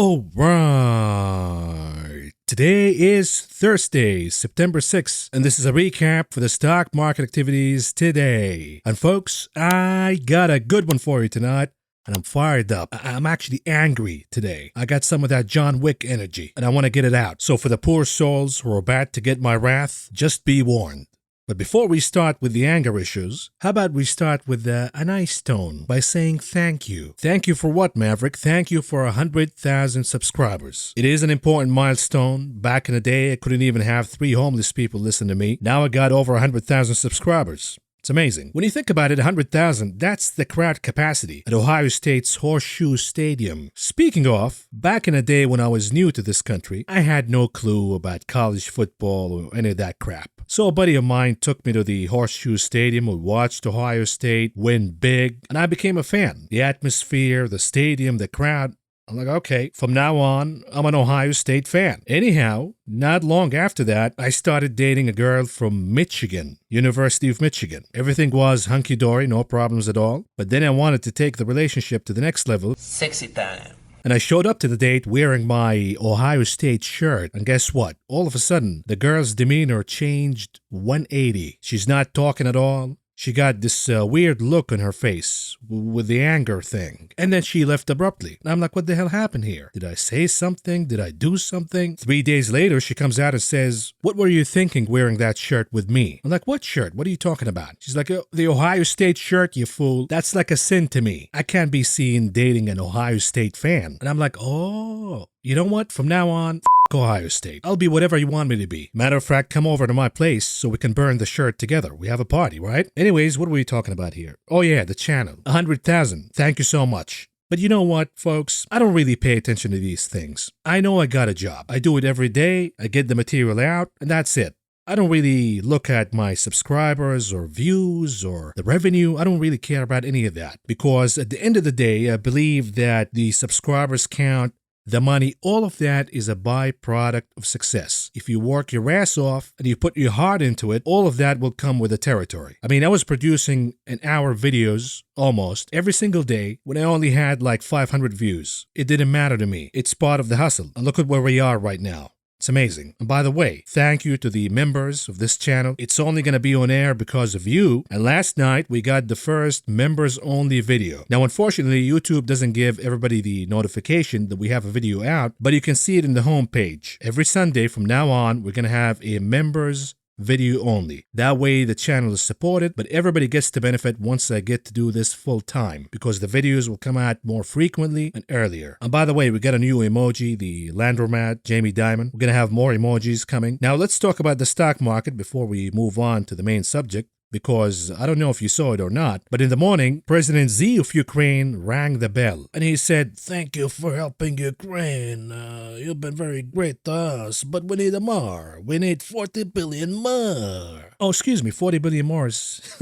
All right. Today is Thursday, September 6th, and this is a recap for the stock market activities today. And folks, I got a good one for you tonight, and I'm fired up. I'm actually angry today. I got some of that John Wick energy, and I want to get it out. So for the poor souls who are about to get my wrath, just be warned. But before we start with the anger issues, how about we start with a nice tone by saying thank you. Thank you for what, Maverick? Thank you for 100,000 subscribers. It is an important milestone. Back in the day, I couldn't even have 3 homeless people listen to me. Now I got over 100,000 subscribers. It's amazing. When you think about it, 100,000, that's the crowd capacity at Ohio State's Horseshoe Stadium. Speaking of, back in the day when I was new to this country, I had no clue about college football or any of that crap. So a buddy of mine took me to the Horseshoe Stadium. We watched Ohio State win big, and I became a fan. The atmosphere, the stadium, the crowd. I'm like, okay, from now on, I'm an Ohio State fan. Anyhow, not long after that, I started dating a girl from Michigan, University of Michigan. Everything was hunky-dory, no problems at all. But then I wanted to take the relationship to the next level. Sexy time. And I showed up to the date wearing my Ohio State shirt. And guess what? All of a sudden, the girl's demeanor changed 180. She's not talking at all. She got this weird look on her face with the anger thing. And then she left abruptly. And I'm like, what the hell happened here? Did I say something? Did I do something? 3 days later, she comes out and says, what were you thinking wearing that shirt with me? I'm like, what shirt? What are you talking about? She's like, the Ohio State shirt, you fool. That's like a sin to me. I can't be seen dating an Ohio State fan. And I'm like, oh, you know what? From now on, Ohio State. I'll be whatever you want me to be. Matter of fact, come over to my place so we can burn the shirt together. We have a party, right? Anyways, what were we talking about here? Oh yeah, the channel. 100,000. Thank you so much. But you know what, folks? I don't really pay attention to these things. I know I got a job. I do it every day. I get the material out, and that's it. I don't really look at my subscribers or views or the revenue. I don't really care about any of that. Because at the end of the day, I believe that the subscribers count, the money, all of that is a byproduct of success. If you work your ass off and you put your heart into it, all of that will come with the territory. I mean, I was producing an hour videos almost every single day when I only had like 500 views. It didn't matter to me. It's part of the hustle. And look at where we are right now. It's amazing. And by the way, thank you to the members of this channel. It's only going to be on air because of you. And last night, we got the first members-only video. Now, unfortunately, YouTube doesn't give everybody the notification that we have a video out, but you can see it in the home page. Every Sunday from now on, we're going to have a members video only. That way the channel is supported, but everybody gets to benefit once I get to do this full time because the videos will come out more frequently and earlier. And by the way, we got a new emoji, the Landromat, Jamie Dimon. We're going to have more emojis coming. Now let's talk about the stock market before we move on to the main subject. Because I don't know if you saw it or not, but in the morning, President Xi of Ukraine rang the bell. And he said, thank you for helping Ukraine. You've been very great to us, but we need more. We need 40 billion more. Oh, excuse me, 40 billion more is...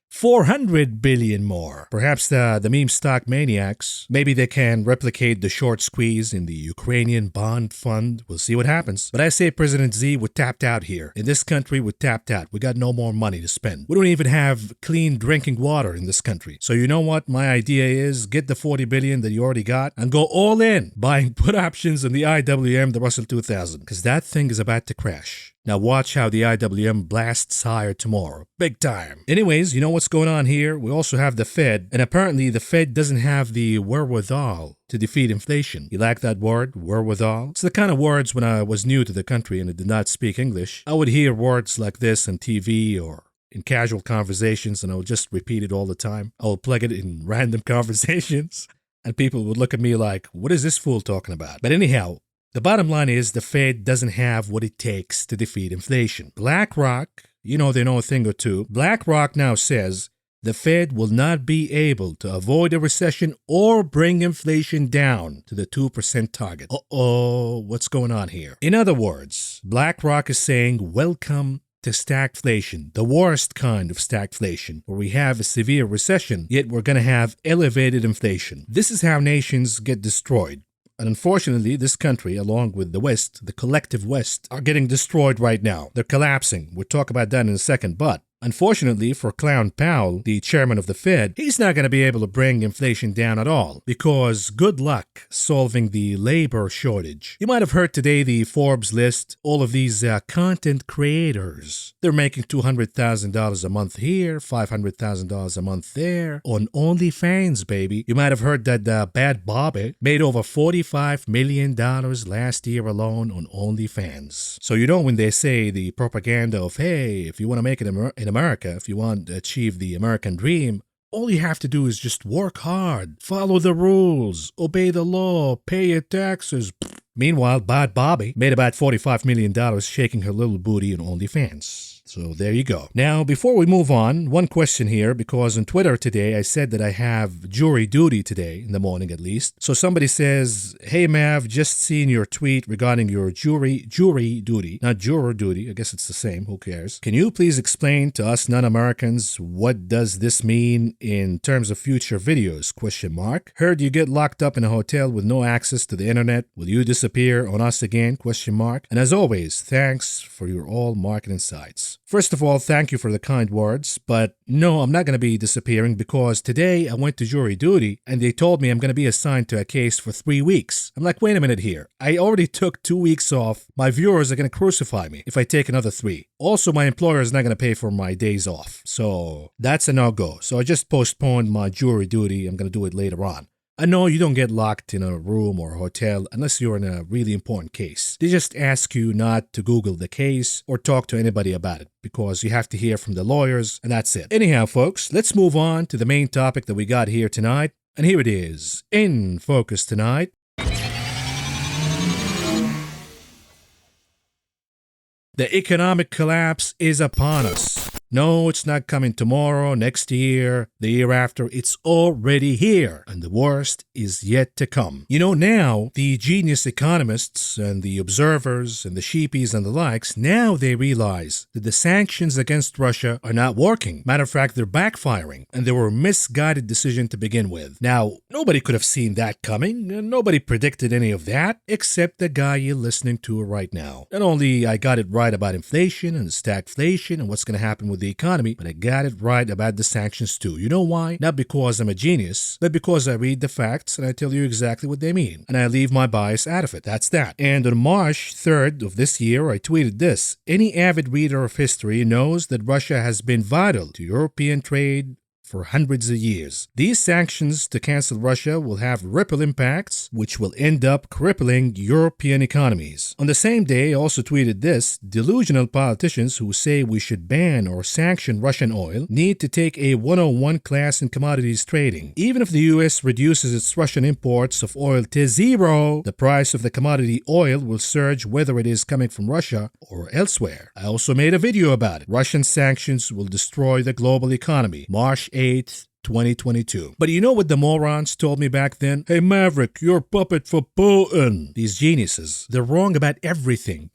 400 billion more. Perhaps the meme stock maniacs, maybe they can replicate the short squeeze in the Ukrainian bond fund. We'll see what happens. But I say President Xi, we're tapped out here. In this country, we're tapped out. We got no more money to spend. We don't even have clean drinking water in this country. So you know what? My idea is get the 40 billion that you already got and go all in buying put options on the IWM, the Russell 2000, because that thing is about to crash. Now watch how the IWM blasts higher tomorrow. Big time. Anyways, you know what's going on here? We also have the Fed, and apparently the Fed doesn't have the wherewithal to defeat inflation. You like that word, wherewithal? It's the kind of words when I was new to the country and I did not speak English, I would hear words like this on TV or in casual conversations, and I would just repeat it all the time. I would plug it in random conversations, and people would look at me like, what is this fool talking about? But anyhow, the bottom line is the Fed doesn't have what it takes to defeat inflation. BlackRock, you know they know a thing or two. BlackRock now says the Fed will not be able to avoid a recession or bring inflation down to the 2% target. Uh-oh, what's going on here? In other words, BlackRock is saying welcome to stagflation, the worst kind of stagflation, where we have a severe recession, yet we're going to have elevated inflation. This is how nations get destroyed. And unfortunately, this country, along with the West, the collective West, are getting destroyed right now. They're collapsing. We'll talk about that in a second. But Unfortunately for Clown Powell, the chairman of the Fed, he's not going to be able to bring inflation down at all because good luck solving the labor shortage. You might have heard today the Forbes list all of these content creators. They're making $200,000 a month here, $500,000 a month there on OnlyFans, baby. You might have heard that Bad Bobby made over $45 million last year alone on OnlyFans. So when they say the propaganda of, hey, if you want to make it in America, if you want to achieve the American dream, all you have to do is just work hard, follow the rules, obey the law, pay your taxes. Meanwhile, Bad Bobby made about $45 million shaking her little booty on OnlyFans. So there you go. Now, before we move on, one question here, because on Twitter today I said that I have jury duty today, in the morning at least. So somebody says, hey Mav, just seen your tweet regarding your jury duty, not juror duty, I guess it's the same, who cares? Can you please explain to us non-Americans what does this mean in terms of future videos, ? Heard you get locked up in a hotel with no access to the internet. Will you disappear on us again, ? And as always, thanks for your all market insights. First of all, thank you for the kind words, but no, I'm not going to be disappearing because today I went to jury duty and they told me I'm going to be assigned to a case for 3 weeks. I'm like, wait a minute here. I already took 2 weeks off. My viewers are going to crucify me if I take another 3. Also, my employer is not going to pay for my days off. So that's a no-go. So I just postponed my jury duty. I'm going to do it later on. I know you don't get locked in a room or a hotel unless you're in a really important case. They just ask you not to Google the case or talk to anybody about it because you have to hear from the lawyers and that's it. Anyhow, folks, let's move on to the main topic that we got here tonight. And here it is, in focus tonight. The economic collapse is upon us. No, it's not coming tomorrow, next year, the year after. It's already here, and the worst is yet to come. Now, the genius economists and the observers and the sheepies and the likes, now they realize that the sanctions against Russia are not working. Matter of fact, they're backfiring, and they were a misguided decision to begin with. Now, nobody could have seen that coming, and nobody predicted any of that, except the guy you're listening to right now. Not only I got it right about inflation and stagflation and what's going to happen with the economy, but I got it right about the sanctions too. You know why? Not because I'm a genius, but because I read the facts and I tell you exactly what they mean. And I leave my bias out of it. That's that. And on March 3rd of this year, I tweeted this. Any avid reader of history knows that Russia has been vital to European trade for hundreds of years. These sanctions to cancel Russia will have ripple impacts, which will end up crippling European economies. On the same day, I also tweeted this: delusional politicians who say we should ban or sanction Russian oil need to take a 101 class in commodities trading. Even if the U.S. reduces its Russian imports of oil to zero, the price of the commodity oil will surge whether it is coming from Russia or elsewhere. I also made a video about it. Russian sanctions will destroy the global economy. March 8th, 2022. But you know what the morons told me back then? Hey Maverick, you're a puppet for Putin. These geniuses, they're wrong about everything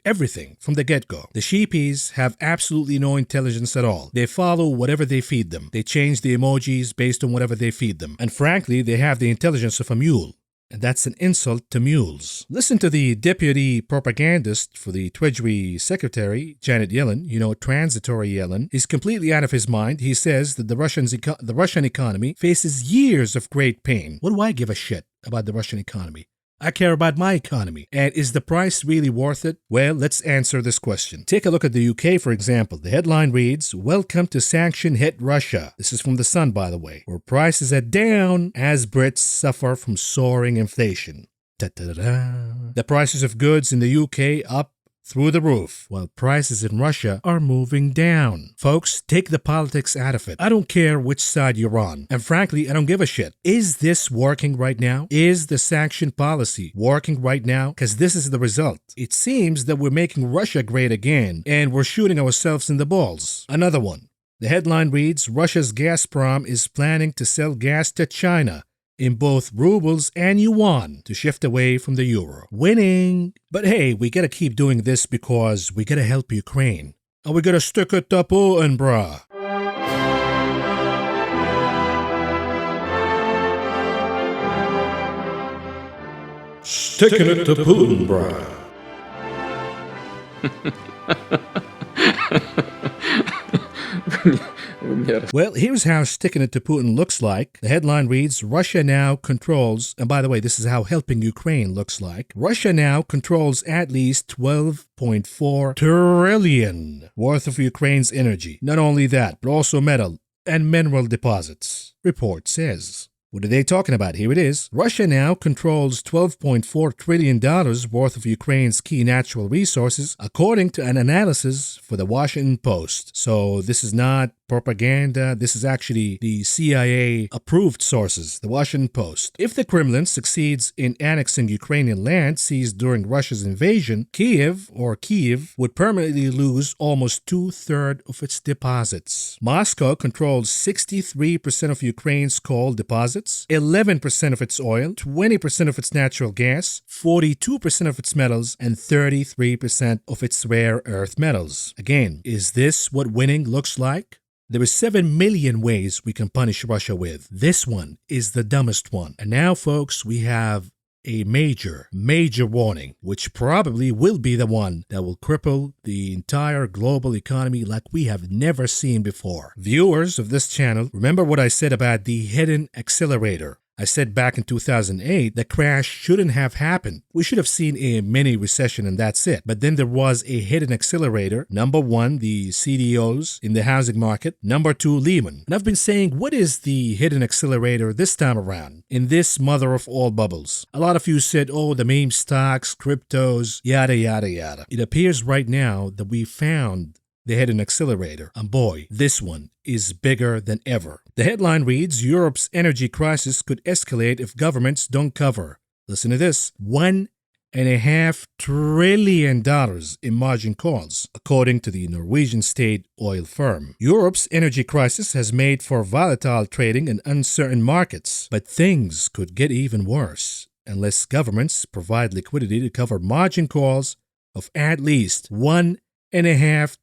from the get-go. The sheepies have absolutely no intelligence at all. They follow whatever they feed them. They change the emojis based on whatever they feed them. And frankly, they have the intelligence of a mule. And that's an insult to mules. Listen to the deputy propagandist for the Treasury Secretary, Janet Yellen, transitory Yellen. He's completely out of his mind. He says that the Russian economy faces years of great pain. What do I give a shit about the Russian economy? I care about my economy. And is the price really worth it? Well, let's answer this question. Take a look at the UK, for example. The headline reads, "Welcome to Sanction Hit Russia." This is from The Sun, by the way, where prices are down as Brits suffer from soaring inflation. Da-da-da-da. The prices of goods in the UK up through the roof, while prices in Russia are moving down. Folks, take the politics out of it. I don't care which side you're on. And frankly, I don't give a shit. Is this working right now? Is the sanction policy working right now? Because this is the result. It seems that we're making Russia great again, and we're shooting ourselves in the balls. Another one. The headline reads, "Russia's Gazprom is planning to sell gas to China in both rubles and yuan to shift away from the euro." Winning! But hey, we gotta keep doing this because we gotta help Ukraine. And we gotta stick it to Putin, brah. Sticking it to Putin, brah. Well, here's how sticking it to Putin looks like. The headline reads, Russia now controls, and by the way, this is how helping Ukraine looks like. Russia now controls at least 12.4 trillion worth of Ukraine's energy. Not only that, but also metal and mineral deposits, report says. What are they talking about? Here it is. Russia now controls $12.4 trillion worth of Ukraine's key natural resources, according to an analysis for the Washington Post. So this is not propaganda. This is actually the CIA-approved sources, the Washington Post. If the Kremlin succeeds in annexing Ukrainian land seized during Russia's invasion, Kiev would permanently lose almost two-thirds of its deposits. Moscow controls 63% of Ukraine's coal deposits, 11% of its oil, 20% of its natural gas, 42% of its metals, and 33% of its rare earth metals. Again, is this what winning looks like? There are 7 million ways we can punish Russia with. This one is the dumbest one. And now, folks, we have a major warning, which probably will be the one that will cripple the entire global economy like we have never seen before. Viewers of this channel, remember what I said about the hidden accelerator. I said back in 2008 the crash shouldn't have happened. We should have seen a mini recession and that's it. But then there was a hidden accelerator. Number one, the CDOs in the housing market. Number two, Lehman. And I've been saying, what is the hidden accelerator this time around in this mother of all bubbles? A lot of you said, oh, the meme stocks, cryptos, yada, yada, yada. It appears right now that we found the hidden accelerator. And boy, this one is bigger than ever. The headline reads, Europe's energy crisis could escalate if governments don't cover. Listen to this. $1.5 trillion in margin calls, according to the Norwegian state oil firm. Europe's energy crisis has made for volatile trading and uncertain markets, but things could get even worse unless governments provide liquidity to cover margin calls of at least $1.5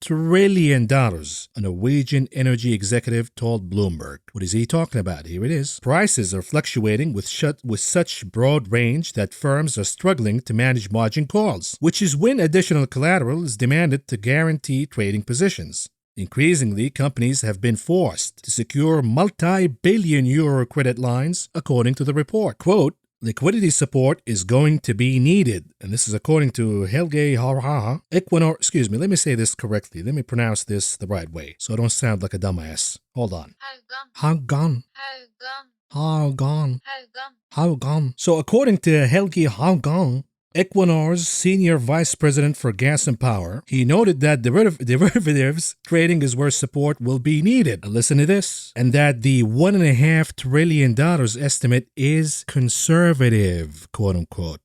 trillion, a Norwegian energy executive told Bloomberg. What is he talking about? Here it is. Prices are fluctuating with such broad range that firms are struggling to manage margin calls, which is when additional collateral is demanded to guarantee trading positions. Increasingly, companies have been forced to secure multi-billion euro credit lines, according to the report. Quote, liquidity support is going to be needed. And this is according to Helge Harha. Let me say this correctly. Let me pronounce this the right way so I don't sound like a dumbass. Hold on. Haugan. So according to Helge Haugan, Equinor's senior vice president for gas and power, he noted that derivatives trading is where support will be needed. Listen to this. And that the $1.5 trillion estimate is conservative, quote unquote.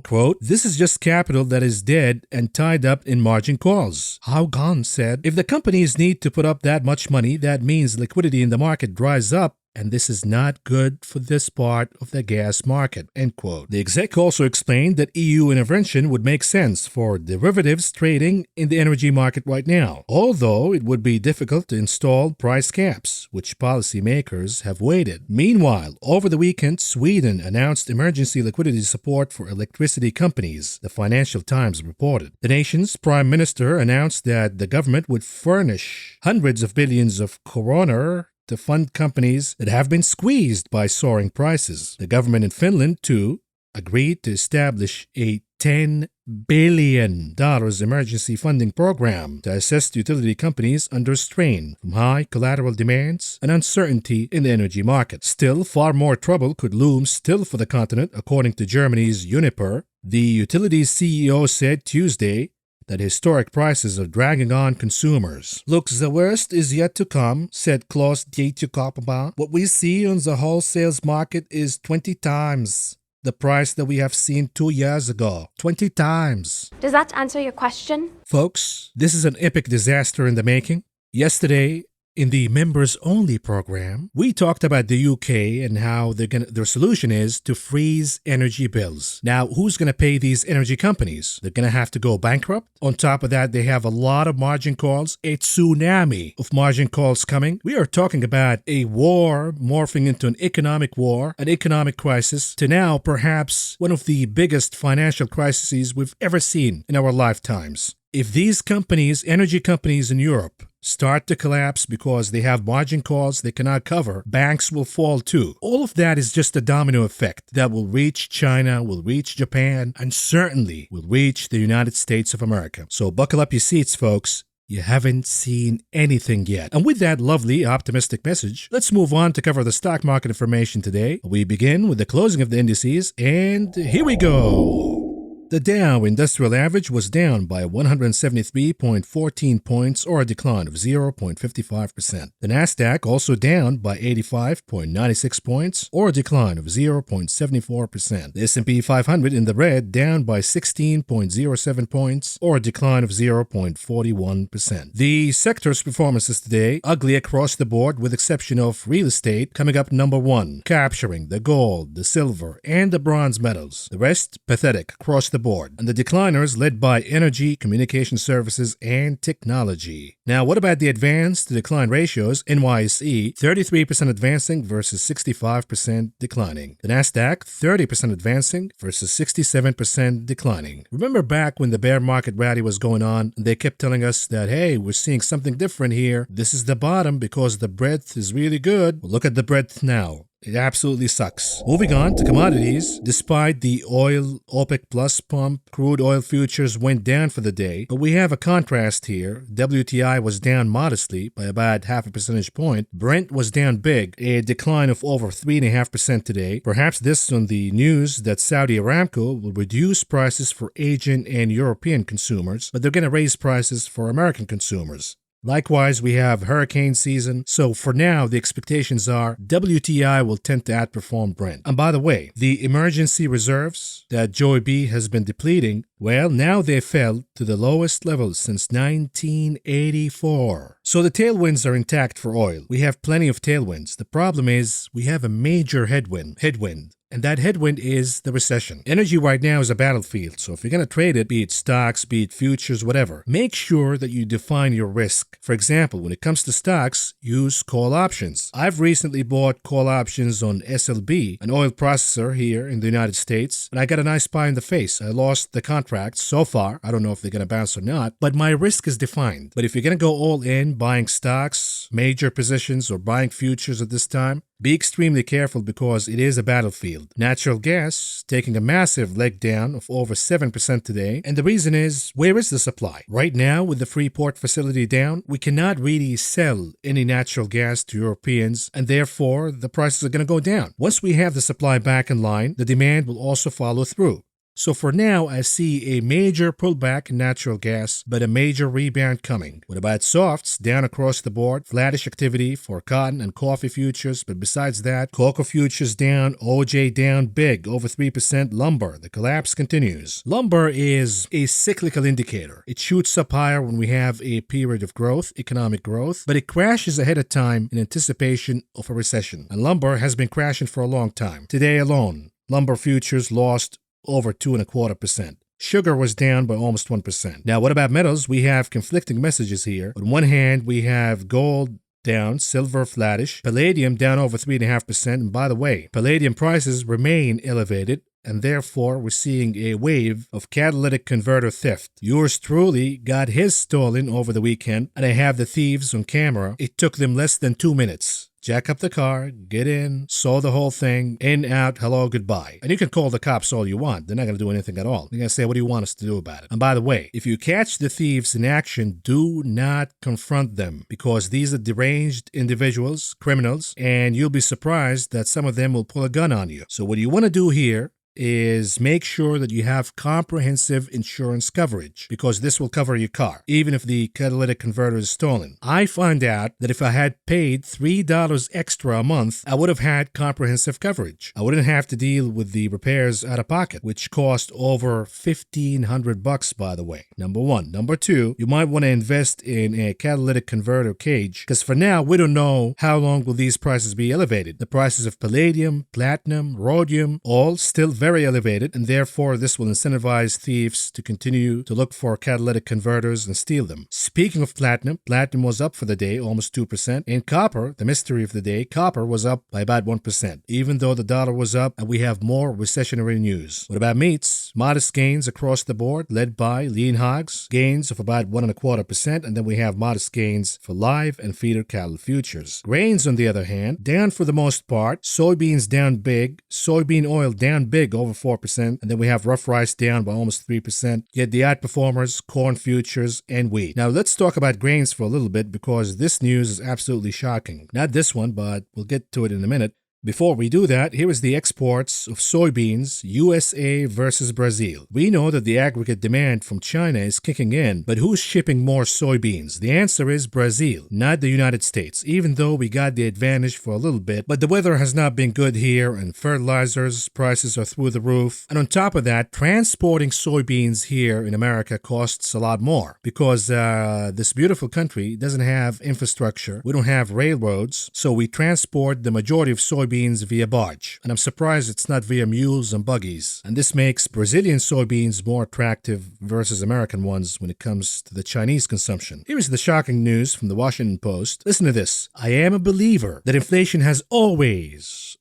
Quote, this is just capital that is dead and tied up in margin calls. Haugan said, if the companies need to put up that much money, that means liquidity in the market dries up, and this is not good for this part of the gas market, end quote. The exec also explained that EU intervention would make sense for derivatives trading in the energy market right now, although it would be difficult to install price caps, which policymakers have waited. Meanwhile, over the weekend, Sweden announced emergency liquidity support for electricity companies, the Financial Times reported. The nation's prime minister announced that the government would furnish hundreds of billions of kronor to fund companies that have been squeezed by soaring prices. The government in Finland, too, agreed to establish a $10 billion emergency funding program to assist utility companies under strain from high collateral demands and uncertainty in the energy market. Still, far more trouble could loom still for the continent, according to Germany's Uniper. The utilities CEO said Tuesday that historic prices are dragging on consumers. Look, the worst is yet to come, said Klaus Dieter. What we see on the wholesale market is 20 times the price that we have seen 2 years ago. 20 times. Does that answer your question? Folks, this is an epic disaster in the making. Yesterday, in the members-only program, we talked about the UK and how their solution is to freeze energy bills. Now, who's going to pay these energy companies? They're going to have to go bankrupt. On top of that, they have a lot of margin calls, a tsunami of margin calls coming. We are talking about a war morphing into an economic war, an economic crisis, to now perhaps one of the biggest financial crises we've ever seen in our lifetimes. If these companies, energy companies in Europe, start to collapse because they have margin calls they cannot cover, banks will fall too. All of that is just a domino effect that will reach China, will reach Japan, and certainly will reach the United States of America. So buckle up your seats, folks. You haven't seen anything yet. And with that lovely, optimistic message, let's move on to cover the stock market information today. We begin with the closing of the indices, and here we go. The Dow Industrial Average was down by 173.14 points, or a decline of 0.55%. The Nasdaq also down by 85.96 points, or a decline of 0.74%. The S&P 500 in the red down by 16.07 points, or a decline of 0.41%. The sector's performances today ugly across the board, with exception of real estate coming up number one, capturing the gold, the silver, and the bronze medals. The rest pathetic across the board, and the decliners led by energy, communication services, and technology. Now, what about the advance to decline ratios? NYSE 33% advancing versus 65% declining. The Nasdaq 30% advancing versus 67% declining. Remember back when the bear market rally was going on, they kept telling us that, hey, we're seeing something different here. This is the bottom because the breadth is really good. Well, look at the breadth now. It absolutely sucks. Moving on to commodities. Despite the oil OPEC Plus pump, crude oil futures went down for the day, but we have a contrast here. WTI was down modestly by about half a percentage point. Brent was down big, a decline of over 3.5% today. Perhaps this on the news that Saudi Aramco will reduce prices for Asian and European consumers, but they're going to raise prices for American consumers. Likewise, we have hurricane season, so for now, the expectations are WTI will tend to outperform Brent. And by the way, the emergency reserves that Joey B has been depleting, well, now they fell to the lowest levels since 1984. So the tailwinds are intact for oil. We have plenty of tailwinds. The problem is we have a major headwind. And that headwind is the recession. Energy right now is a battlefield, so if you're going to trade it, be it stocks, be it futures, whatever, make sure that you define your risk. For example, when it comes to stocks, use call options. I've recently bought call options on SLB, an oil processor here in the United States, and I got a nice buy in the face. I lost the contract so far. I don't know if they're going to bounce or not, but my risk is defined. But if you're going to go all in, buying stocks, major positions, or buying futures at this time, be extremely careful because it is a battlefield. Natural gas taking a massive leg down of over 7% today, and the reason is, where is the supply? Right now, with the Freeport facility down, we cannot really sell any natural gas to Europeans, and therefore the prices are going to go down. Once we have the supply back in line, the demand will also follow through. So for now, I see a major pullback in natural gas, but a major rebound coming. What about softs? Down across the board, flattish activity for cotton and coffee futures, but besides that, cocoa futures down, OJ down big, over 3%, lumber. The collapse continues. Lumber is a cyclical indicator. It shoots up higher when we have a period of growth, economic growth, but it crashes ahead of time in anticipation of a recession. And lumber has been crashing for a long time. Today alone, lumber futures lost over 2.25%. Sugar was down by almost 1%. Now, what about metals? We have conflicting messages here. On one hand, we have gold down, silver flattish, palladium down over 3.5%. And by the way, palladium prices remain elevated, and therefore we're seeing a wave of catalytic converter theft. Yours truly got his stolen over the weekend, and I have the thieves on camera. It took them less than 2 minutes. Jack up the car, get in, saw the whole thing, in, out, hello, goodbye. And you can call the cops all you want. They're not going to do anything at all. They're going to say, what do you want us to do about it? And by the way, if you catch the thieves in action, do not confront them, because these are deranged individuals, criminals, and you'll be surprised that some of them will pull a gun on you. So what you want to do here is make sure that you have comprehensive insurance coverage, because this will cover your car, even if the catalytic converter is stolen. I found out that if I had paid $3 extra a month, I would have had comprehensive coverage. I wouldn't have to deal with the repairs out of pocket, which cost over $1,500, by the way. Number one. Number two, you might want to invest in a catalytic converter cage, because for now, we don't know how long will these prices be elevated. The prices of palladium, platinum, rhodium, all still very elevated, and therefore this will incentivize thieves to continue to look for catalytic converters and steal them. Speaking of platinum, platinum was up for the day, almost 2%. And copper, the mystery of the day, copper was up by about 1%, even though the dollar was up and we have more recessionary news. What about meats? Modest gains across the board, led by lean hogs, gains of about 1.25%, and then we have modest gains for live and feeder cattle futures. Grains, on the other hand, down for the most part. Soybeans down big, soybean oil down big, over 4%, and then we have rough rice down by almost 3%. Yet the outperformers, corn futures, and wheat. Now let's talk about grains for a little bit because this news is absolutely shocking. Not this one, but we'll get to it in a minute. Before we do that, here is the exports of soybeans, USA versus Brazil. We know that the aggregate demand from China is kicking in, but who's shipping more soybeans? The answer is Brazil, not the United States, even though we got the advantage for a little bit. But the weather has not been good here, and fertilizers prices are through the roof. And on top of that, transporting soybeans here in America costs a lot more because this beautiful country doesn't have infrastructure. We don't have railroads, so we transport the majority of soybeans via barge, and I'm surprised it's not via mules and buggies. And this makes Brazilian soybeans more attractive versus American ones when it comes to the Chinese consumption. Here is the shocking news from the Washington Post. Listen to this. I am a believer that inflation has always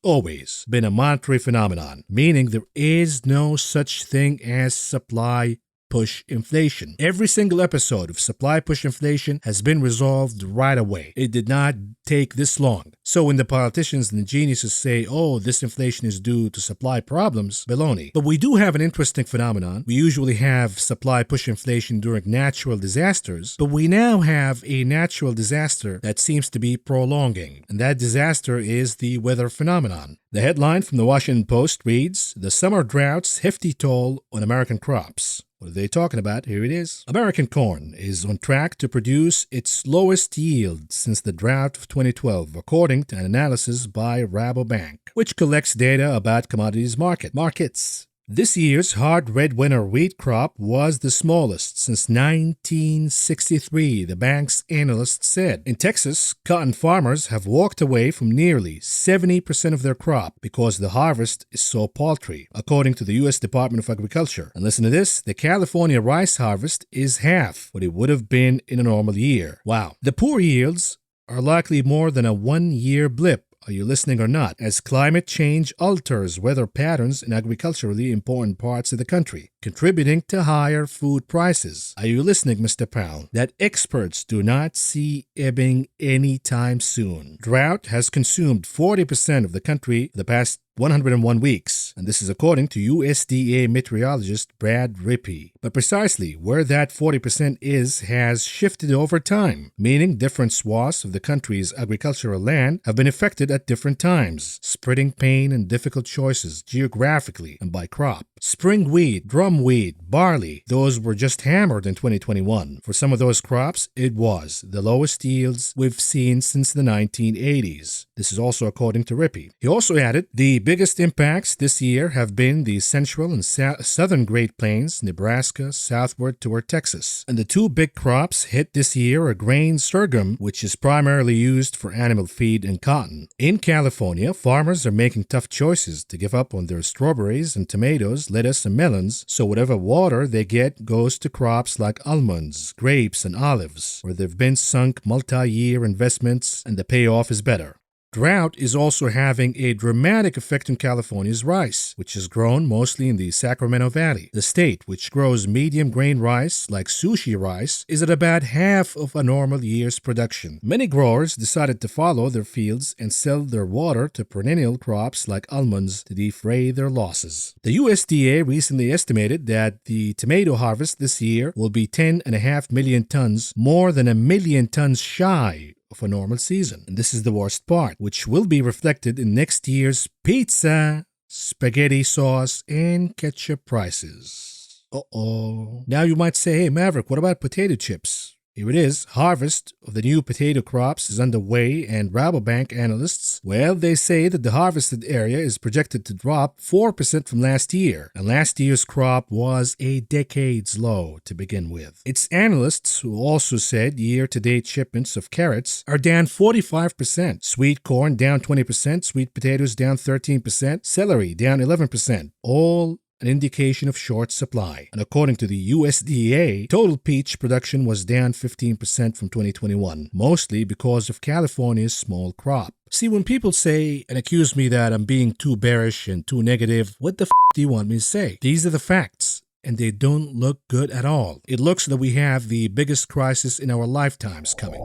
been a monetary phenomenon, meaning there is no such thing as supply push inflation. Every single episode of supply push inflation has been resolved right away. It did not take this long. So when the politicians and the geniuses say, oh, this inflation is due to supply problems, baloney. But we do have an interesting phenomenon. We usually have supply push inflation during natural disasters, but we now have a natural disaster that seems to be prolonging. And that disaster is the weather phenomenon. The headline from the Washington Post reads, "The summer drought's hefty toll on American crops." What are they talking about? Here it is. American corn is on track to produce its lowest yield since the drought of 2012, according to an analysis by Rabobank, which collects data about commodities markets. This year's hard red winter wheat crop was the smallest since 1963, the bank's analyst said. In Texas, cotton farmers have walked away from nearly 70% of their crop because the harvest is so paltry, according to the U.S. Department of Agriculture. And listen to this, the California rice harvest is half what it would have been in a normal year. Wow. The poor yields are likely more than a one-year blip. Are you listening or not? As climate change alters weather patterns in agriculturally important parts of the country, contributing to higher food prices. Are you listening, Mr. Powell? That experts do not see ebbing anytime soon. Drought has consumed 40% of the country for the past 101 weeks, and this is according to USDA meteorologist Brad Rippey. But precisely where that 40% is has shifted over time, meaning different swaths of the country's agricultural land have been affected at different times, spreading pain and difficult choices geographically and by crop. Spring wheat, drum wheat, barley, those were just hammered in 2021. For some of those crops, it was the lowest yields we've seen since the 1980s. This is also according to Rippey. He also added, the biggest impacts this year have been the central and southern Great Plains, Nebraska, southward toward Texas. And the two big crops hit this year are grain sorghum, which is primarily used for animal feed, and cotton. In California, farmers are making tough choices to give up on their strawberries and tomatoes, lettuce and melons, so whatever water they get goes to crops like almonds, grapes, and olives, where there have been sunk multi-year investments and the payoff is better. Drought is also having a dramatic effect on California's rice, which is grown mostly in the Sacramento Valley. The state, which grows medium grain rice like sushi rice, is at about half of a normal year's production. Many growers decided to follow their fields and sell their water to perennial crops like almonds to defray their losses. The USDA recently estimated that the tomato harvest this year will be 10.5 million tons, more than 1 million tons shy of a normal season. And this is the worst part, which will be reflected in next year's pizza, spaghetti sauce, and ketchup prices. Uh-oh. Now you might say, hey Maverick, what about potato chips? Here it is. Harvest of the new potato crops is underway, and Rabobank analysts, well, they say that the harvested area is projected to drop 4% from last year, and last year's crop was a decade's low to begin with. It's analysts who also said year-to-date shipments of carrots are down 45%, sweet corn down 20%, sweet potatoes down 13%, celery down 11%, all an indication of short supply. And according to the USDA, total peach production was down 15% from 2021, mostly because of California's small crop. See, when people say and accuse me that I'm being too bearish and too negative, what the do you want me to say? These are the facts, and they don't look good at all. It looks that we have the biggest crisis in our lifetimes coming.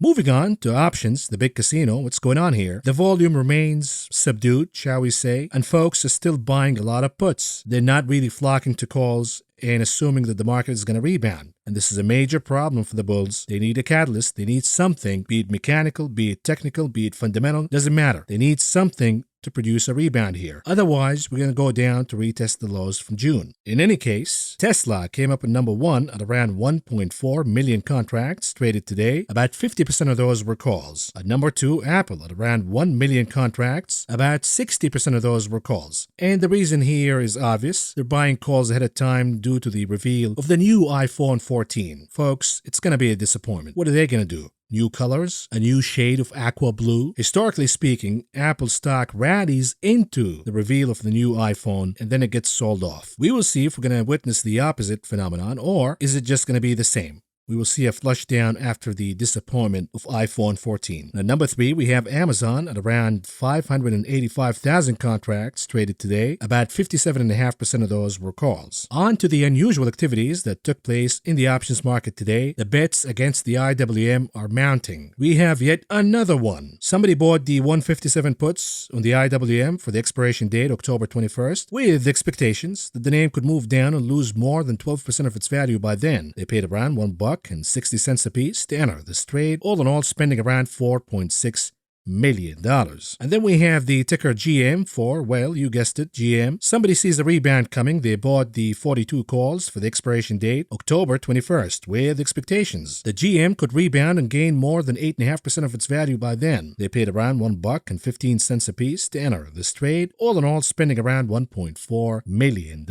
Moving on to options, the big casino, what's going on here? The volume remains subdued, shall we say, and folks are still buying a lot of puts. They're not really flocking to calls and assuming that the market is going to rebound. And this is a major problem for the bulls. They need a catalyst. They need something, be it mechanical, be it technical, be it fundamental, doesn't matter. They need something to produce a rebound here. Otherwise, we're going to go down to retest the lows from June. In any case, Tesla came up at number 1 at around 1.4 million contracts traded today. About 50% of those were calls. At number 2, Apple at around 1 million contracts. About 60% of those were calls. And the reason here is obvious. They're buying calls ahead of time due to the reveal of the new iPhone 14. Folks, it's going to be a disappointment. What are they going to do? New colors, a new shade of aqua blue. Historically speaking, Apple stock rallies into the reveal of the new iPhone and then it gets sold off. We will see if we're going to witness the opposite phenomenon, or is it just going to be the same? We will see a flush down after the disappointment of iPhone 14. At number 3, we have Amazon at around 585,000 contracts traded today. About 57.5% of those were calls. On to the unusual activities that took place in the options market today. The bets against the IWM are mounting. We have yet another one. Somebody bought the 157 puts on the IWM for the expiration date, October 21st, with expectations that the name could move down and lose more than 12% of its value by then. They paid around $1 and 60 cents apiece to enter this trade, all in all spending around $4.6 million. And then we have the ticker GM for, well, you guessed it, GM. Somebody sees a rebound coming. They bought the 42 calls for the expiration date, October 21st, with expectations. The GM could rebound and gain more than 8.5% of its value by then. They paid around $1 and 15 cents apiece to enter this trade, all in all spending around $1.4 million.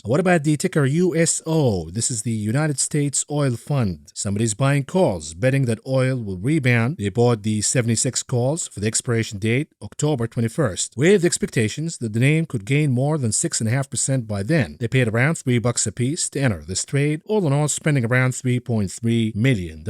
What about the ticker USO? This is the United States Oil Fund. Somebody's buying calls, betting that oil will rebound. They bought the 76 calls for the expiration date, October 21st, with expectations that the name could gain more than 6.5% by then. They paid around $3 apiece to enter this trade, all in all spending around $3.3 million.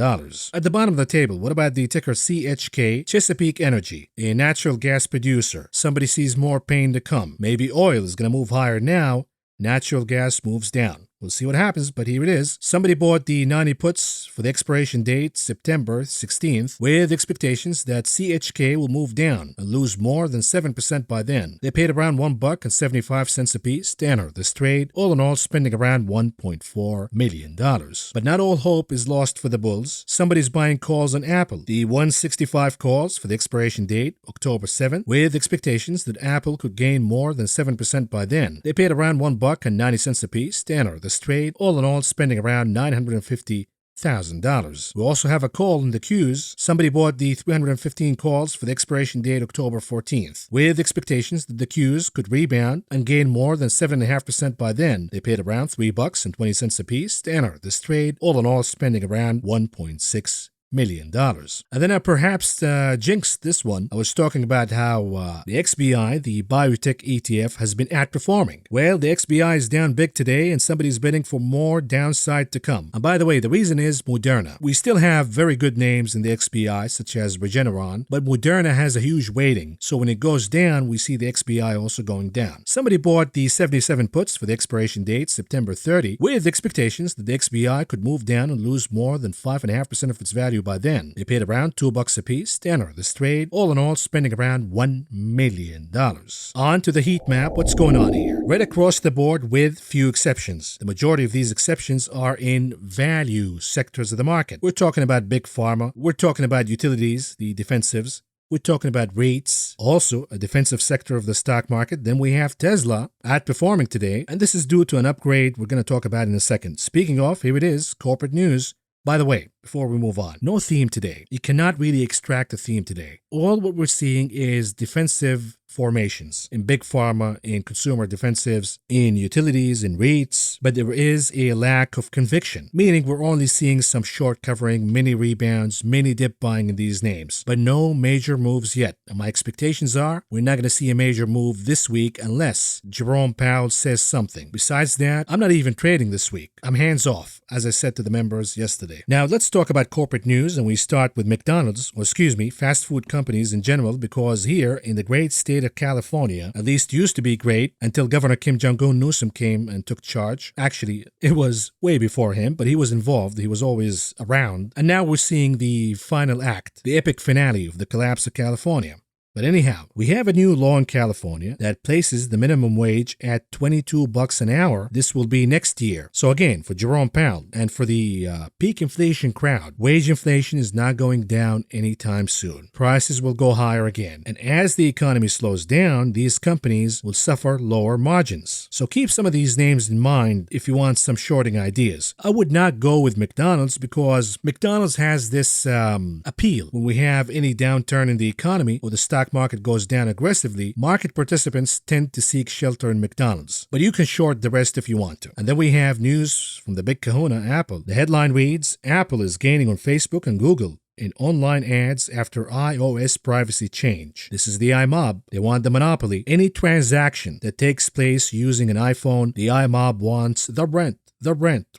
At the bottom of the table, what about the ticker CHK, Chesapeake Energy, a natural gas producer? Somebody sees more pain to come. Maybe oil is going to move higher now, natural gas moves down. We'll see what happens, but here it is. Somebody bought the 90 puts for the expiration date, September 16th, with expectations that CHK will move down and lose more than 7% by then. They paid around $1 and 75 cents apiece to enter this trade, all in all spending around $1.4 million. But not all hope is lost for the bulls. Somebody's buying calls on Apple. The 165 calls for the expiration date, October 7th, with expectations that Apple could gain more than 7% by then. They paid around $1 and 90 cents apiece to enter this trade, all in all spending around $950,000. We also have a call in the queues. Somebody bought the 315 calls for the expiration date October 14th, with expectations that the queues could rebound and gain more than 7.5% by then. They paid around $3 and 20 cents apiece to enter this trade, all in all spending around $1.6 million. And then I perhaps jinxed this one. I was talking about how the XBI, the biotech ETF, has been outperforming. Well, the XBI is down big today and somebody's bidding for more downside to come. And by the way, the reason is Moderna. We still have very good names in the XBI, such as Regeneron, but Moderna has a huge weighting. So when it goes down, we see the XBI also going down. Somebody bought the 77 puts for the expiration date, September 30, with expectations that the XBI could move down and lose more than 5.5% of its value by then. They paid around $2 apiece to enter this trade, all in all spending around $1 million. On to the heat map. What's going on here? Right across the board with few exceptions. The majority of these exceptions are in value sectors of the market. We're talking about big pharma. We're talking about utilities, the defensives. We're talking about REITs, also a defensive sector of the stock market. Then we have Tesla outperforming today, and this is due to an upgrade we're going to talk about in a second. Speaking of, here it is, corporate news. By the way, before we move on, no theme today. You cannot really extract a theme today. All what we're seeing is defensive formations in big pharma, in consumer defensives, in utilities, in REITs, but there is a lack of conviction, meaning we're only seeing some short covering, mini rebounds, mini dip buying in these names, but no major moves yet. And my expectations are we're not going to see a major move this week unless Jerome Powell says something. Besides that, I'm not even trading this week. I'm hands off, as I said to the members yesterday. Now let's talk about corporate news, and we start with McDonald's, or excuse me, fast food companies in general, because here in the great state of California, at least used to be great until Governor Kim Jong-un Newsom came and took charge. Actually, it was way before him, but he was involved. He was always around. And now we're seeing the final act, the epic finale of the collapse of California. But anyhow, we have a new law in California that places the minimum wage at $22 an hour. This will be next year. So again, for Jerome Powell and for the peak inflation crowd, wage inflation is not going down anytime soon. Prices will go higher again. And as the economy slows down, these companies will suffer lower margins. So keep some of these names in mind if you want some shorting ideas. I would not go with McDonald's because McDonald's has this appeal. When we have any downturn in the economy or the stock market goes down aggressively, market participants tend to seek shelter in McDonald's. But you can short the rest if you want to. And then we have news from the big kahuna, Apple. The headline reads, Apple is gaining on Facebook and Google in online ads after iOS privacy change. This is the iMob. They want the monopoly. Any transaction that takes place using an iPhone, the iMob wants the rent,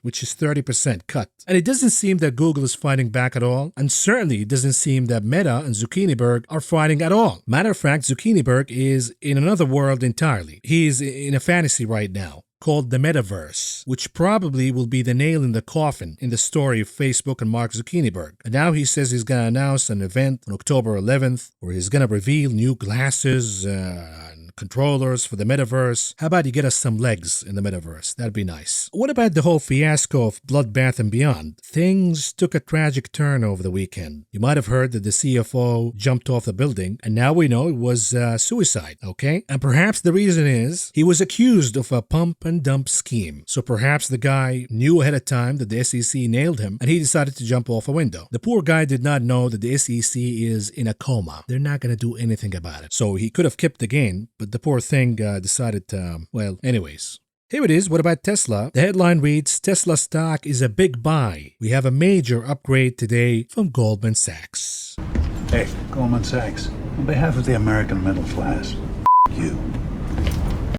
which is 30% cut. And it doesn't seem that Google is fighting back at all, and certainly it doesn't seem that Meta and Zuckerberg are fighting at all. Matter of fact, Zuckerberg is in another world entirely. He's in a fantasy right now called the Metaverse, which probably will be the nail in the coffin in the story of Facebook and Mark Zuckerberg. And now he says he's going to announce an event on October 11th where he's going to reveal new glasses and controllers for the metaverse. How about you get us some legs in the metaverse? That'd be nice. What about the whole fiasco of Bloodbath and Beyond? Things took a tragic turn over the weekend. You might have heard that the CFO jumped off the building, and now we know it was suicide, okay? And perhaps the reason is he was accused of a pump and dump scheme. So perhaps the guy knew ahead of time that the SEC nailed him, and he decided to jump off a window. The poor guy did not know that the SEC is in a coma. They're not going to do anything about it. So he could have kept the gain, but the poor thing decided to, well, anyways. Here it is. What about Tesla? The headline reads, Tesla stock is a big buy. We have a major upgrade today from Goldman Sachs. Hey, Goldman Sachs, on behalf of the American middle class, you.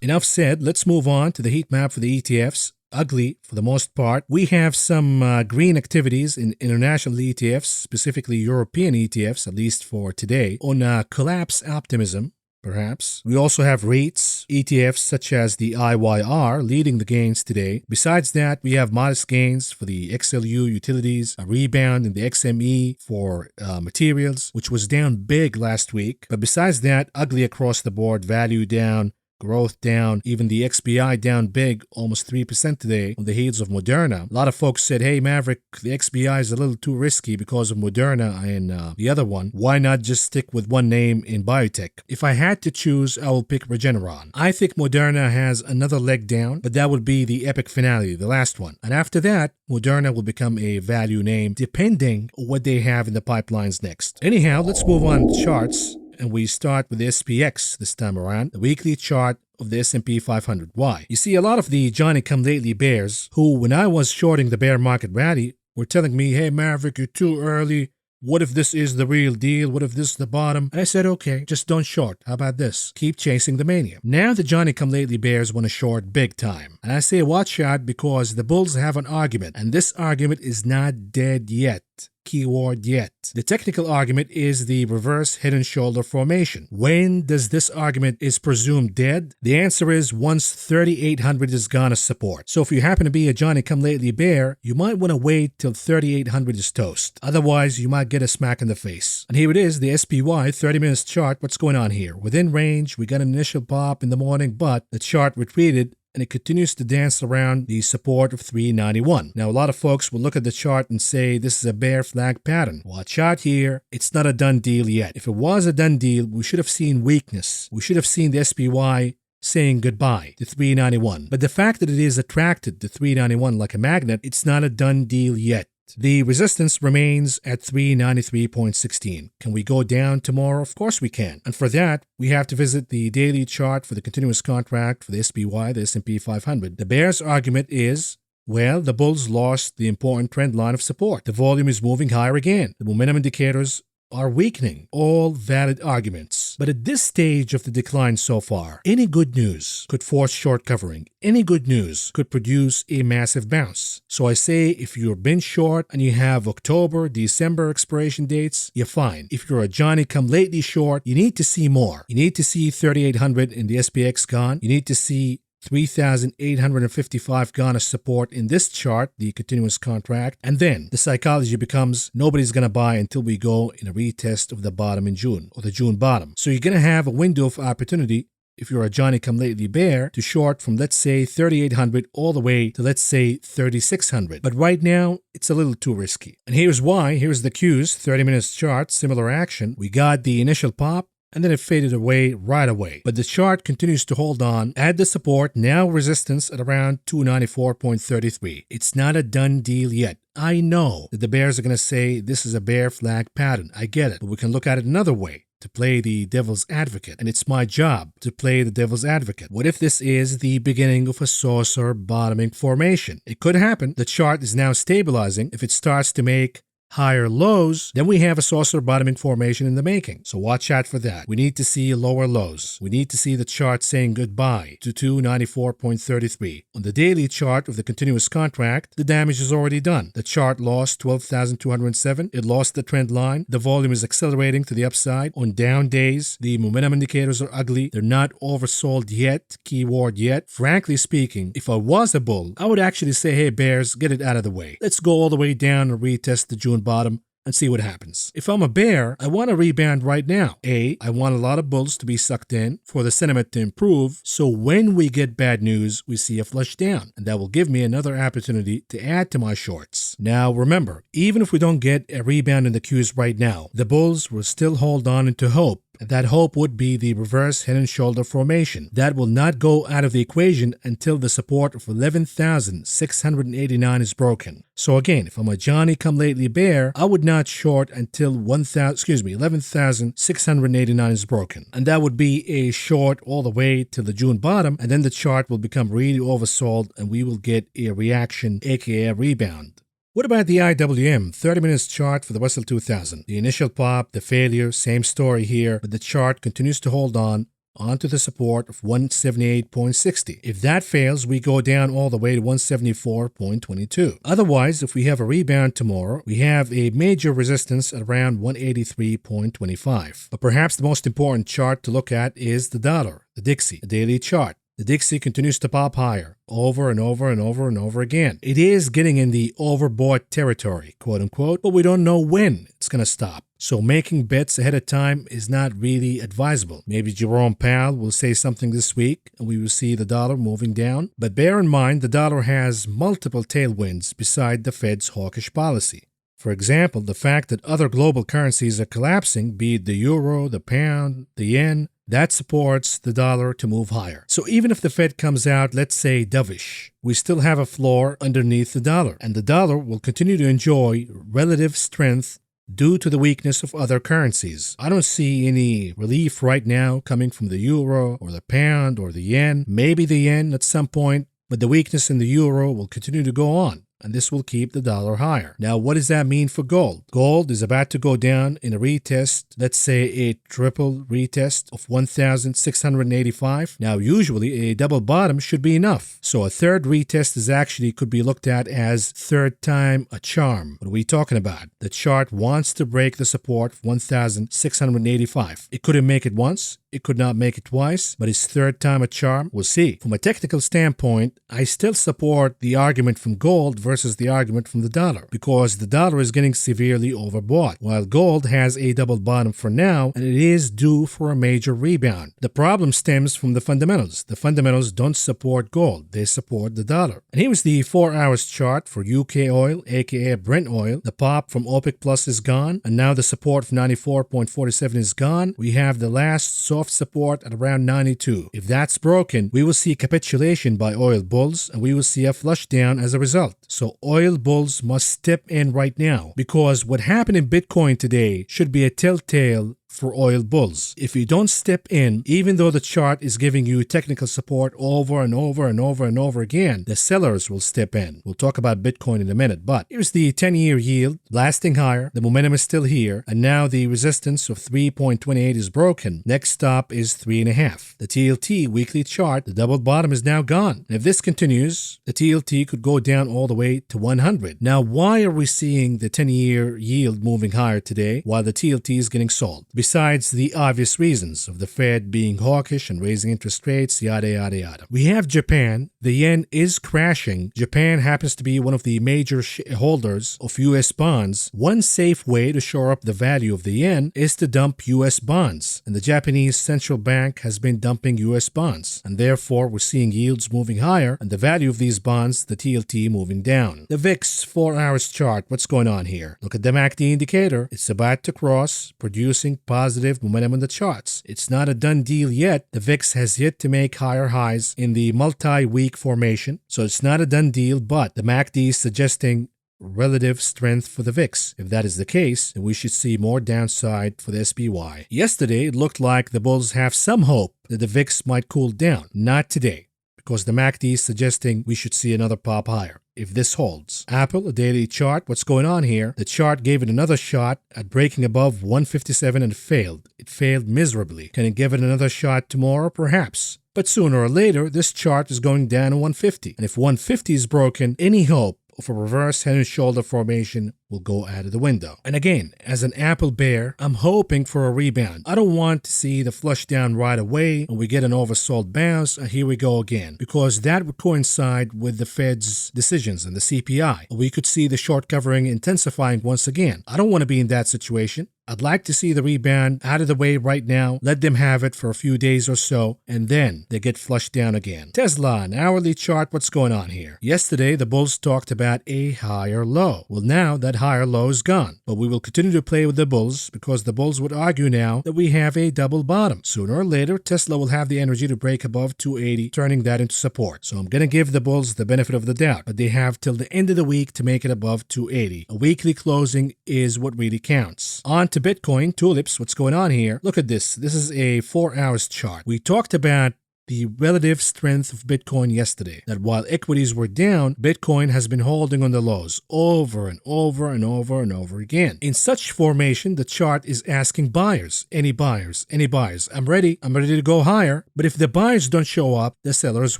Enough said. Let's move on to the heat map for the ETFs. Ugly for the most part. We have some green activities in international ETFs, specifically European ETFs, at least for today, on collapse optimism. Perhaps. We also have REITs, ETFs such as the IYR leading the gains today. Besides that, we have modest gains for the XLU utilities, a rebound in the XME for materials, which was down big last week. But besides that, ugly across the board, value down, growth down, even the XBI down big, almost 3% today on the heels of Moderna. A lot of folks said, hey, Maverick, the XBI is a little too risky because of Moderna and the other one. Why not just stick with one name in biotech? If I had to choose, I will pick Regeneron. I think Moderna has another leg down, but that would be the epic finale, the last one. And after that, Moderna will become a value name depending on what they have in the pipelines next. Anyhow, let's move on to charts. And we start with the SPX this time around, the weekly chart of the S&P 500. Why? You see, a lot of the Johnny-come-lately bears who, when I was shorting the bear market rally, were telling me, hey, Maverick, you're too early. What if this is the real deal? What if this is the bottom? And I said, okay, just don't short. How about this? Keep chasing the mania. Now the Johnny-come-lately bears want to short big time. And I say watch out because the bulls have an argument. And this argument is not dead yet. Keyword yet. The technical argument is the reverse head and shoulder formation. When does this argument is presumed dead? The answer is once 3,800 is gone as support. So if you happen to be a Johnny-come-lately bear, you might want to wait till 3,800 is toast. Otherwise, you might get a smack in the face. And here it is, the SPY 30 minutes chart. What's going on here? Within range, we got an initial pop in the morning, but the chart retreated and it continues to dance around the support of 391. Now, a lot of folks will look at the chart and say this is a bear flag pattern. Watch out here. It's not a done deal yet. If it was a done deal, we should have seen weakness. We should have seen the SPY saying goodbye to 391. But the fact that it is attracted to 391 like a magnet, it's not a done deal yet. The resistance remains at 393.16. Can we go down tomorrow? Of course we can. And for that, we have to visit the daily chart for the continuous contract for the SPY, the S&P 500. The bear's argument is, well, the bulls lost the important trend line of support. The volume is moving higher again. The momentum indicators are weakening. All valid arguments. But at this stage of the decline so far, any good news could force short covering. Any good news could produce a massive bounce. So I say if you're been short and you have October, December expiration dates, you're fine. If you're a Johnny-come-lately short, you need to see more. You need to see 3,800 in the SPX gone. You need to see 3,855 gone as support in this chart, the continuous contract, and then the psychology becomes nobody's going to buy until we go in a retest of the bottom in June, or the June bottom. So you're going to have a window of opportunity if you're a Johnny-come-lately bear to short from, let's say, 3,800 all the way to, let's say, 3,600. But right now, it's a little too risky. And here's why. Here's the cues, 30 minutes chart, similar action. We got the initial pop, and then it faded away right away. But the chart continues to hold on at the support, now resistance at around 294.33. It's not a done deal yet. I know that the bears are going to say this is a bear flag pattern. I get it. But we can look at it another way, to play the devil's advocate. And it's my job to play the devil's advocate. What if this is the beginning of a saucer bottoming formation? It could happen. The chart is now stabilizing. If it starts to make higher lows, then we have a saucer bottoming formation in the making. So watch out for that. We need to see lower lows. We need to see the chart saying goodbye to 294.33. On the daily chart of the continuous contract, the damage is already done. The chart lost 12,207. It lost the trend line. The volume is accelerating to the upside. On down days, the momentum indicators are ugly. They're not oversold yet. Keyword yet. Frankly speaking, if I was a bull, I would actually say, hey bears, get it out of the way. Let's go all the way down and retest the June bottom and see what happens. If I'm a bear, I want a rebound right now. I want a lot of bulls to be sucked in for the sentiment to improve, so when we get bad news, we see a flush down, and that will give me another opportunity to add to my shorts. Now remember, even if we don't get a rebound in the cues right now, the bulls will still hold on into hope. That hope would be the reverse head and shoulder formation. That will not go out of the equation until the support of 11,689 is broken. So again, if I'm a Johnny-come-lately bear, I would not short until 11,689 is broken. And that would be a short all the way till the June bottom, and then the chart will become really oversold and we will get a reaction, aka a rebound. What about the IWM 30 minutes chart for the Russell 2000? The initial pop, the failure, same story here, but the chart continues to hold on onto the support of 178.60. If that fails, we go down all the way to 174.22. Otherwise, if we have a rebound tomorrow, we have a major resistance at around 183.25. But perhaps the most important chart to look at is the dollar, the Dixie, the daily chart. The Dixie continues to pop higher, over and over and over and over again. It is getting in the overbought territory, quote unquote, but we don't know when it's going to stop. So making bets ahead of time is not really advisable. Maybe Jerome Powell will say something this week and we will see the dollar moving down. But bear in mind, the dollar has multiple tailwinds beside the Fed's hawkish policy. For example, the fact that other global currencies are collapsing, be it the euro, the pound, the yen, that supports the dollar to move higher. So even if the Fed comes out, let's say, dovish, we still have a floor underneath the dollar, and the dollar will continue to enjoy relative strength due to the weakness of other currencies. I don't see any relief right now coming from the euro or the pound or the yen. Maybe the yen at some point, but the weakness in the euro will continue to go on, and this will keep the dollar higher. Now, what does that mean for gold? Gold is about to go down in a retest, let's say a triple retest of 1,685. Now, usually a double bottom should be enough. So a third retest is actually could be looked at as third time a charm. What are we talking about? The chart wants to break the support of 1,685. It couldn't make it once. It could not make it twice, but it's third time a charm. We'll see. From a technical standpoint, I still support the argument from gold versus the argument from the dollar, because the dollar is getting severely overbought, while gold has a double bottom for now, and it is due for a major rebound. The problem stems from the fundamentals. The fundamentals don't support gold. They support the dollar. And here was the 4 hours chart for UK oil, aka Brent oil. The pop from OPEC Plus is gone, and now the support from 94.47 is gone. We have the last soft support at around 92. If that's broken, we will see capitulation by oil bulls, and we will see a flush down as a result. So oil bulls must step in right now, because what happened in Bitcoin today should be a telltale for oil bulls. If you don't step in, even though the chart is giving you technical support over and over and over and over again, the sellers will step in. We'll talk about Bitcoin in a minute, but here's the 10-year yield, lasting higher. The momentum is still here, and now the resistance of 3.28 is broken. Next stop is 3.5. The TLT weekly chart, the double bottom is now gone. And if this continues, the TLT could go down all the way to 100. Now, why are we seeing the 10-year yield moving higher today while the TLT is getting sold? Besides the obvious reasons of the Fed being hawkish and raising interest rates, yada, yada, yada. We have Japan. The yen is crashing. Japan happens to be one of the major holders of U.S. bonds. One safe way to shore up the value of the yen is to dump U.S. bonds. And the Japanese central bank has been dumping U.S. bonds. And therefore, we're seeing yields moving higher and the value of these bonds, the TLT, moving down. The VIX 4 hours chart, what's going on here? Look at the MACD indicator. It's about to cross, producing positive momentum in the charts. It's not a done deal yet. The VIX has yet to make higher highs in the multi-week formation, so it's not a done deal, but the MACD is suggesting relative strength for the VIX. If that is the case, then we should see more downside for the SPY. Yesterday, it looked like the bulls have some hope that the VIX might cool down. Not today, because the MACD is suggesting we should see another pop higher. If this holds. Apple, a daily chart, what's going on here? The chart gave it another shot at breaking above 157 and failed. It failed miserably. Can it give it another shot tomorrow? Perhaps. But sooner or later, this chart is going down to 150. And if 150 is broken, any hope of a reverse head and shoulder formation will go out of the window. And again, as an Apple bear, I'm hoping for a rebound. I don't want to see the flush down right away and we get an oversold bounce and here we go again, because that would coincide with the Fed's decisions and the CPI. We could see the short covering intensifying once again. I don't want to be in that situation. I'd like to see the rebound out of the way right now, let them have it for a few days or so, and then they get flushed down again. Tesla, an hourly chart, what's going on here? Yesterday, the bulls talked about a higher low. Well, now that higher low is gone, but we will continue to play with the bulls because the bulls would argue now that we have a double bottom. Sooner or later, Tesla will have the energy to break above 280, turning that into support. So I'm going to give the bulls the benefit of the doubt, but they have till the end of the week to make it above 280. A weekly closing is what really counts. On to Bitcoin, tulips, what's going on here? Look at this. This is a 4 hours chart. We talked about the relative strength of Bitcoin yesterday, that while equities were down, Bitcoin has been holding on the lows over and over and over and over again. In such formation, the chart is asking buyers, any buyers, any buyers. I'm ready to go higher. But if the buyers don't show up, the sellers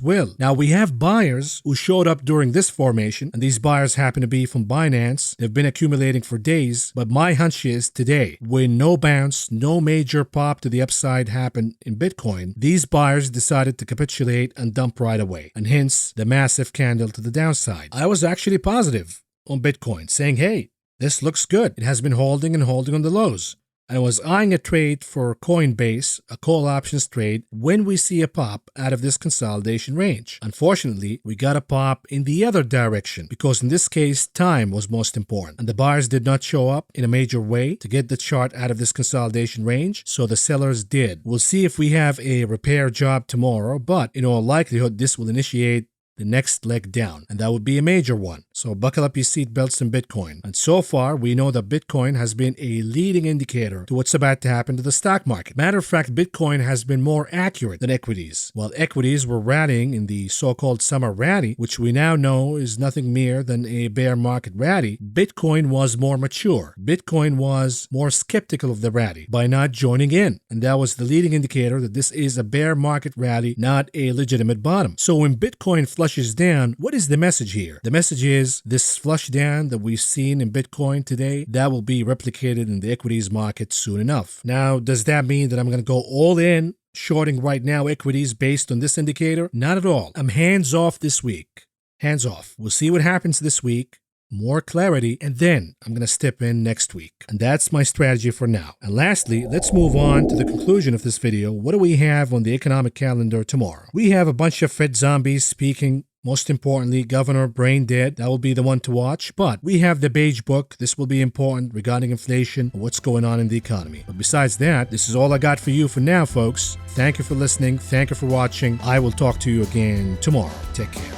will. Now we have buyers who showed up during this formation, and these buyers happen to be from Binance. They've been accumulating for days, but my hunch is today, when no bounce, no major pop to the upside happened in Bitcoin, these buyers decided to capitulate and dump right away, and hence the massive candle to the downside. I was actually positive on Bitcoin, saying, hey, this looks good. It has been holding and holding on the lows. I was eyeing a trade for Coinbase, a call options trade, when we see a pop out of this consolidation range. Unfortunately, we got a pop in the other direction because in this case, time was most important. And the buyers did not show up in a major way to get the chart out of this consolidation range, so the sellers did. We'll see if we have a repair job tomorrow, but in all likelihood, this will initiate the next leg down, and that would be a major one. So buckle up your seatbelts in Bitcoin. And so far, we know that Bitcoin has been a leading indicator to what's about to happen to the stock market. Matter of fact, Bitcoin has been more accurate than equities. While equities were rallying in the so-called summer rally, which we now know is nothing more than a bear market rally, Bitcoin was more mature. Bitcoin was more skeptical of the rally by not joining in. And that was the leading indicator that this is a bear market rally, not a legitimate bottom. So when Bitcoin flushes down, what is the message here? The message is this flush down that we've seen in Bitcoin today, that will be replicated in the equities market soon enough. Now, does that mean that I'm going to go all in shorting right now equities based on this indicator? Not at all. I'm hands off this week. Hands off. We'll see what happens this week. More clarity, and then I'm going to step in next week. And that's my strategy for now. And lastly, let's move on to the conclusion of this video. What do we have on the economic calendar tomorrow? We have a bunch of Fed zombies speaking. Most importantly, Governor Brain Dead. That will be the one to watch. But we have the Beige Book. This will be important regarding inflation and what's going on in the economy. But besides that, this is all I got for you for now, folks. Thank you for listening. Thank you for watching. I will talk to you again tomorrow. Take care.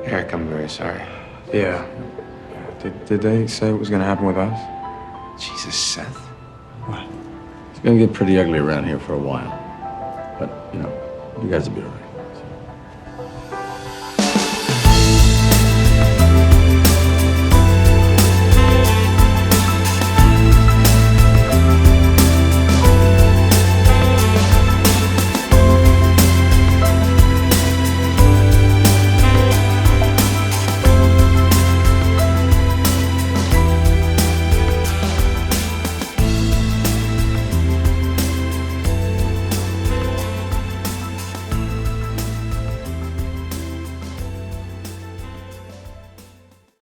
Eric, I'm very sorry. Yeah. Did they say what was going to happen with us? Jesus, Seth. What? It's gonna get pretty ugly around here for a while. But, you know, you guys will be all right.